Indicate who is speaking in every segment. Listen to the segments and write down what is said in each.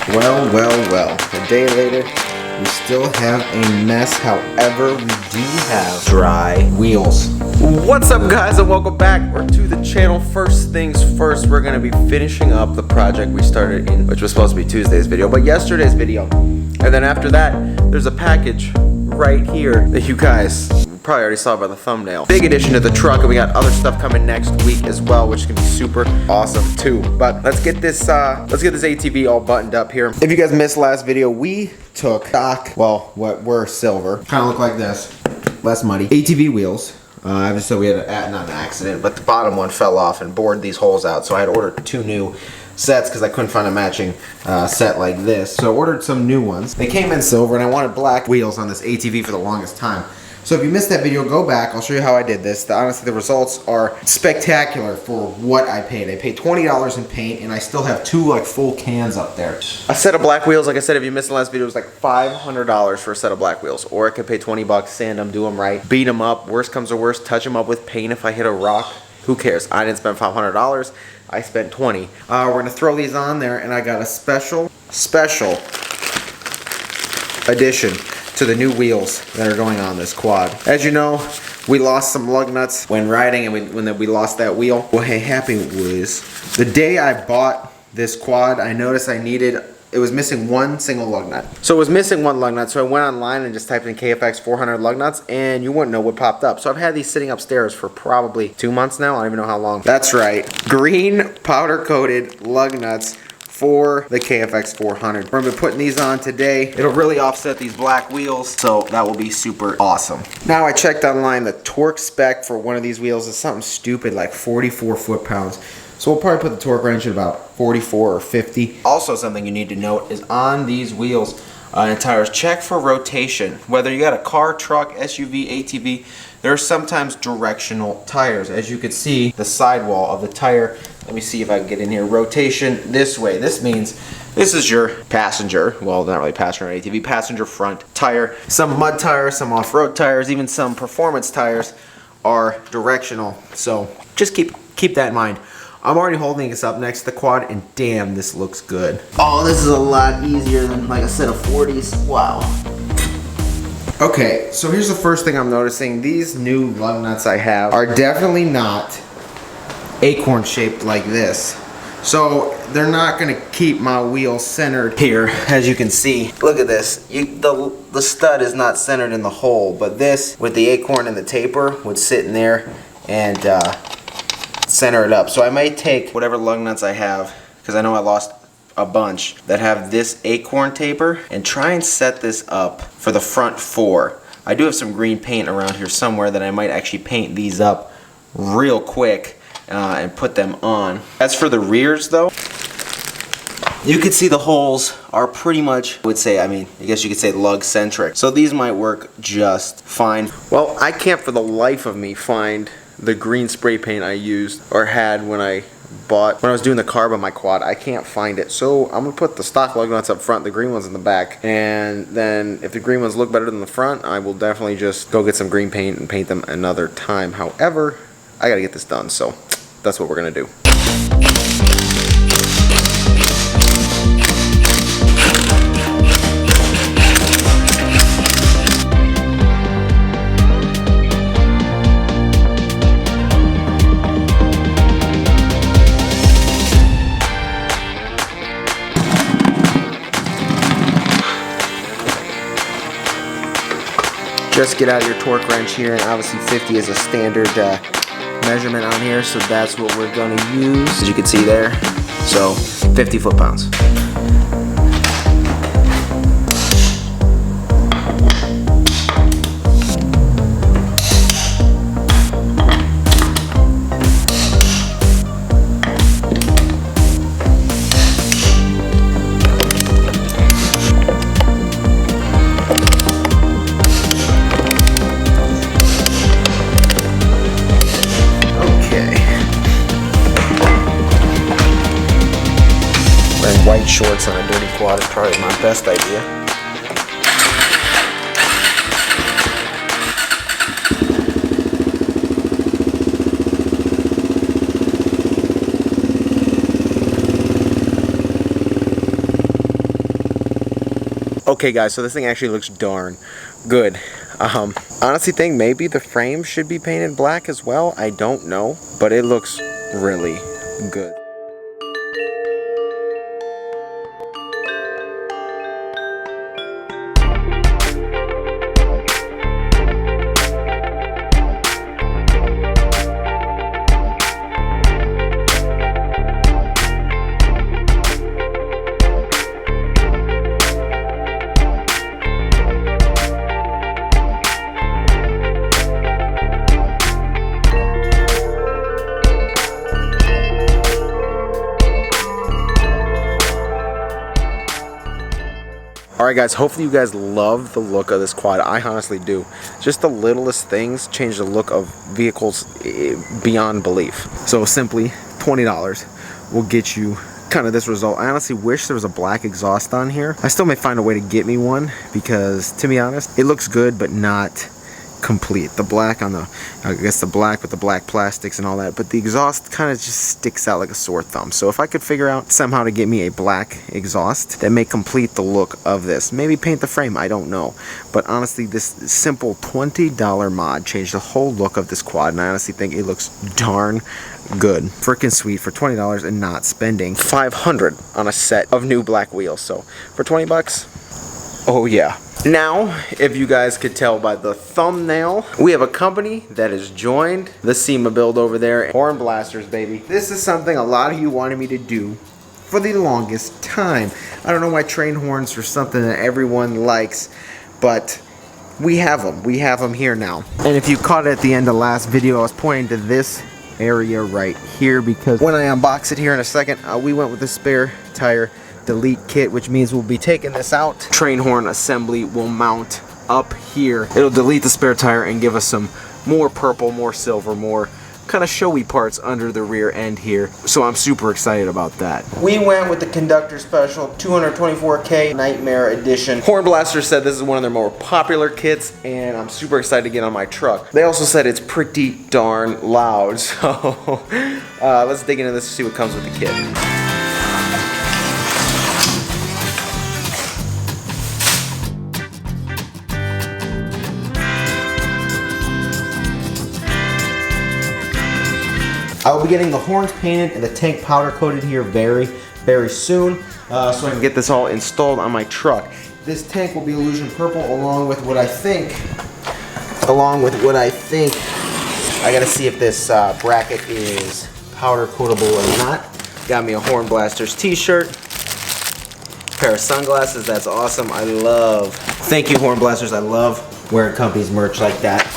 Speaker 1: Well. A day later, we still have a mess. However, we do have dry wheels. What's up, guys, and welcome back to the channel. First things first, we're gonna be finishing up the project we started in, which was supposed to be Tuesday's video, but yesterday's video. And then after that, there's a package right here that you guys probably already saw by the thumbnail. Big addition to the truck, and we got other stuff coming next week as well, which is gonna be super awesome too. But let's get this ATV all buttoned up here. If you guys missed last video, we took stock, well, what were silver, kind of look like this, less muddy, ATV wheels. Obviously we had not an accident, but the bottom one fell off and bored these holes out, so I had ordered 2 new sets because I couldn't find a matching set like this. So I ordered some new ones. They came in silver, and I wanted black wheels on this ATV for the longest time. So if you missed that video, go back. I'll show you how I did this. Honestly, the results are spectacular for what I paid. I paid $20 in paint, and I still have 2 like full cans up there. A set of black wheels, like I said, if you missed the last video, it was like $500 for a set of black wheels. Or I could pay 20 bucks, sand them, do them right, beat them up. Worst comes to worst, touch them up with paint if I hit a rock. Who cares? I didn't spend $500. I spent 20. We're gonna throw these on there, and I got a special addition to the new wheels that are going on this quad. As you know, we lost some lug nuts when riding, and when we lost that wheel. What happened was, the day I bought this quad, I noticed it was missing 1 single lug nut. So it was missing 1 lug nut, so I went online and just typed in KFX 400 lug nuts, and you wouldn't know what popped up. So I've had these sitting upstairs for probably 2 months now. I don't even know how long. That's right, green powder coated lug nuts for the KFX 400. We're gonna be putting these on today. It'll really offset these black wheels, so that will be super awesome. Now I checked online, the torque spec for one of these wheels is something stupid like 44 foot-pounds. So we'll probably put the torque wrench at about 44 or 50. Also, something you need to note is on these wheels and tires, check for rotation. Whether you got a car, truck, SUV, ATV, there are sometimes directional tires. As you can see, the sidewall of the tire, let me see if I can get in here, rotation this way. This means this is your passenger, well, not really passenger on ATV, passenger front tire. Some mud tires, some off-road tires, even some performance tires are directional. So just keep that in mind. I'm already holding this up next to the quad, and damn, this looks good. Oh, this is a lot easier than like a set of 40s. Wow. Okay, so here's the first thing I'm noticing. These new lug nuts I have are definitely not acorn shaped like this. So they're not gonna keep my wheel centered here, as you can see. Look at this. The stud is not centered in the hole, but this, with the acorn and the taper, would sit in there and center it up. So I may take whatever lug nuts I have, because I know I lost a bunch that have this acorn taper, and try and set this up for the front 4. I do have some green paint around here somewhere that I might actually paint these up real quick and put them on. As for the rears though, you can see the holes are pretty much, I would say, I guess you could say lug centric. So these might work just fine. Well, I can't for the life of me find the green spray paint I used or had when I was doing the carb on my quad. I can't find it, so I'm gonna put the stock lug nuts up front, the green ones in the back, and then if the green ones look better than the front, I will definitely just go get some green paint and paint them another time. However, I gotta get this done, so that's what we're gonna do. Just get out your torque wrench here, and obviously 50 is a standard measurement on here, so that's what we're gonna use, as you can see there. So 50 foot-pounds. White shorts on a dirty quad is probably my best idea. Okay guys, so this thing actually looks darn good. Honestly think maybe the frame should be painted black as well. I don't know, but it looks really good. Alright guys, hopefully you guys love the look of this quad. I honestly do. Just the littlest things change the look of vehicles beyond belief. So simply $20 will get you kind of this result. I honestly wish there was a black exhaust on here. I still may find a way to get me one because, to be honest, it looks good but not complete. The black on the, I guess the black with the black plastics and all that, but the exhaust kind of just sticks out like a sore thumb. So if I could figure out somehow to get me a black exhaust that may complete the look of this, maybe paint the frame, I don't know, but honestly this simple $20 mod changed the whole look of this quad, and I honestly think it looks darn good. Freaking sweet for $20 and not spending $500 on a set of new black wheels. So for 20 bucks, oh yeah. Now, if you guys could tell by the thumbnail, we have a company that has joined the SEMA build over there. Horn blasters, baby. This is something a lot of you wanted me to do for the longest time. I don't know why train horns are something that everyone likes, but we have them. We have them here now. And if you caught it at the end of last video, I was pointing to this area right here because when I unbox it here in a second, we went with the spare tire delete kit, which means we'll be taking this out. Train horn assembly will mount up here. It'll delete the spare tire and give us some more purple, more silver, more kind of showy parts under the rear end here. So I'm super excited about that. We went with the Conductor Special 224K Nightmare Edition. Horn Blaster said this is one of their more popular kits, and I'm super excited to get on my truck. They also said it's pretty darn loud, so let's dig into this and see what comes with the kit. I will be getting the horns painted and the tank powder coated here very, very soon, so I can get this all installed on my truck. This tank will be illusion purple along with what I think, I gotta see if this bracket is powder coatable or not. Got me a Horn Blasters t-shirt, pair of sunglasses, that's awesome. Thank you Horn Blasters, I love wearing companies merch like that.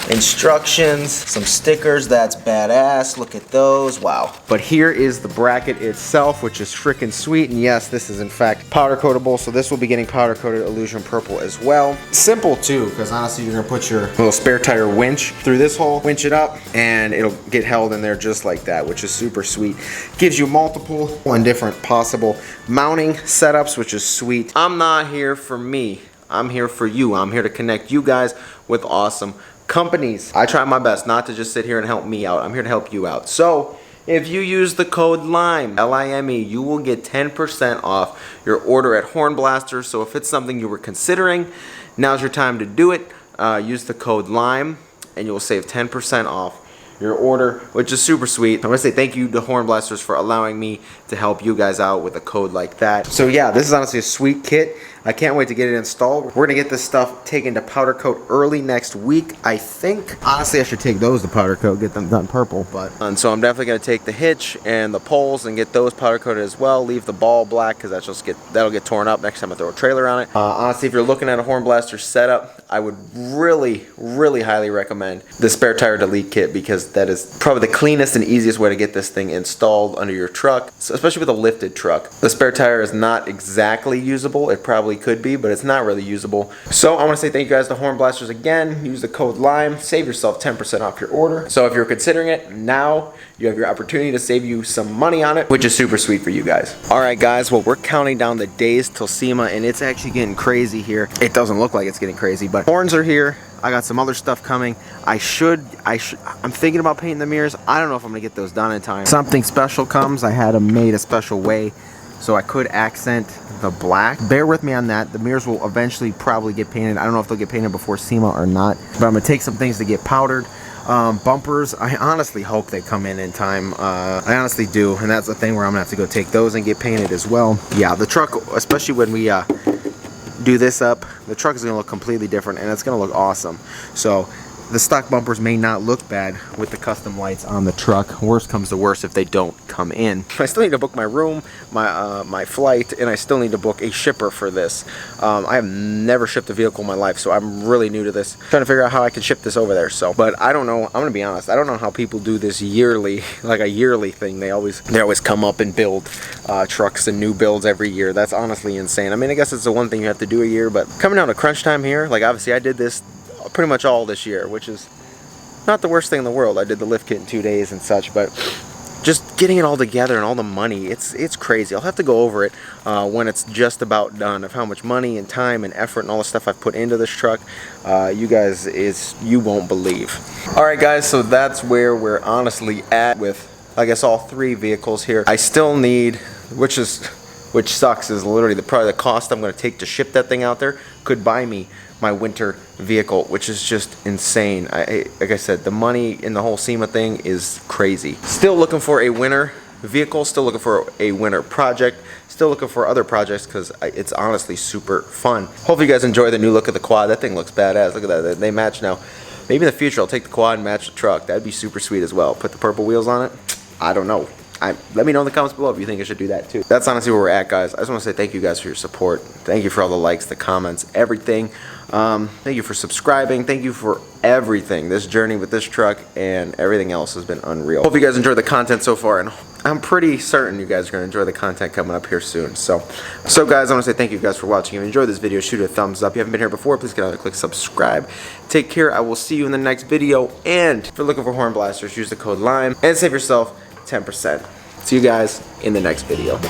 Speaker 1: Instructions, some stickers, that's badass, look at those, wow. But here is the bracket itself, which is freaking sweet, and yes, this is in fact powder coatable, so this will be getting powder coated illusion purple as well. Simple too, because honestly you're gonna put your little spare tire winch through this hole, winch it up, and it'll get held in there just like that, which is super sweet. Gives you multiple and different possible mounting setups, which is sweet. I'm not here for me, I'm here for you. I'm here to connect you guys with awesome companies. I try my best not to just sit here and help me out. I'm here to help you out. So if you use the code LIME, L-I-M-E, you will get 10% off your order at Horn Blasters. So if it's something you were considering, now's your time to do it. Use the code LIME and you'll save 10% off your order, which is super sweet. I want to say thank you to Horn Blasters for allowing me to help you guys out with a code like that. So yeah, this is honestly a sweet kit. I can't wait to get it installed. We're gonna get this stuff taken to powder coat early next week, I think. Honestly, I should take those to powder coat, get them done purple, and so I'm definitely gonna take the hitch and the poles and get those powder coated as well. Leave the ball black because that'll get torn up next time I throw a trailer on it. Honestly, if you're looking at a Horn Blaster setup, I would really, really highly recommend the spare tire delete kit because that is probably the cleanest and easiest way to get this thing installed under your truck, so especially with a lifted truck. The spare tire is not exactly usable. It probably could be, but it's not really usable. So I want to say thank you guys to Horn Blasters again. Use the code LIME, save yourself 10% off your order. So if you're considering it, now you have your opportunity to save you some money on it, which is super sweet for you guys. Alright guys, well we're counting down the days till SEMA and it's actually getting crazy here. It doesn't look like it's getting crazy, but horns are here. I got some other stuff coming. I'm thinking about painting the mirrors. I don't know if I'm gonna get those done in time. Something special comes. I had them made a special way so I could accent the black. Bear with me on that. The mirrors will eventually probably get painted. I don't know if they'll get painted before SEMA or not, but I'm gonna take some things to get powdered. Bumpers, I honestly hope they come in time. I honestly do, and that's the thing where I'm gonna have to go take those and get painted as well. Yeah, the truck, especially when we do this up, the truck is gonna look completely different, and it's gonna look awesome. So the stock bumpers may not look bad with the custom lights on the truck. Worst comes to worst if they don't come in. I still need to book my room, my flight, and I still need to book a shipper for this. I have never shipped a vehicle in my life, so I'm really new to this. Trying to figure out how I can ship this over there. So, but I don't know. I'm gonna be honest. I don't know how people do this yearly, like a yearly thing. They always come up and build trucks and new builds every year. That's honestly insane. I mean, I guess it's the one thing you have to do a year, but coming down to crunch time here, like obviously I did this pretty much all this year, which is not the worst thing in the world. I did the lift kit in 2 days and such, but just getting it all together and all the money, it's crazy. I'll have to go over it when it's just about done, of how much money and time and effort and all the stuff I've put into this truck. You guys, you won't believe. Alright guys, so that's where we're honestly at with, I guess, all 3 vehicles here. I still need, which sucks, is literally probably the cost I'm going to take to ship that thing out there could buy me my winter vehicle, which is just insane. Like I said, the money in the whole SEMA thing is crazy. Still looking for a winter vehicle, still looking for a winter project, still looking for other projects because it's honestly super fun. Hopefully you guys enjoy the new look of the quad. That thing looks badass. Look at that, they match now. Maybe in the future I'll take the quad and match the truck. That'd be super sweet as well. Put the purple wheels on it. I don't know. Let me know in the comments below if you think I should do that too. That's honestly where we're at, guys. I just want to say thank you guys for your support. Thank you for all the likes, the comments, everything. Thank you for subscribing. Thank you for everything. This journey with this truck and everything else has been unreal. Hope you guys enjoyed the content so far, and I'm pretty certain you guys are going to enjoy the content coming up here soon. So guys, I want to say thank you guys for watching. If you enjoyed this video, shoot a thumbs up. If you haven't been here before, please get out and click subscribe. Take care. I will see you in the next video. And if you're looking for horn blasters, use the code LIME and save yourself 10%. See you guys in the next video.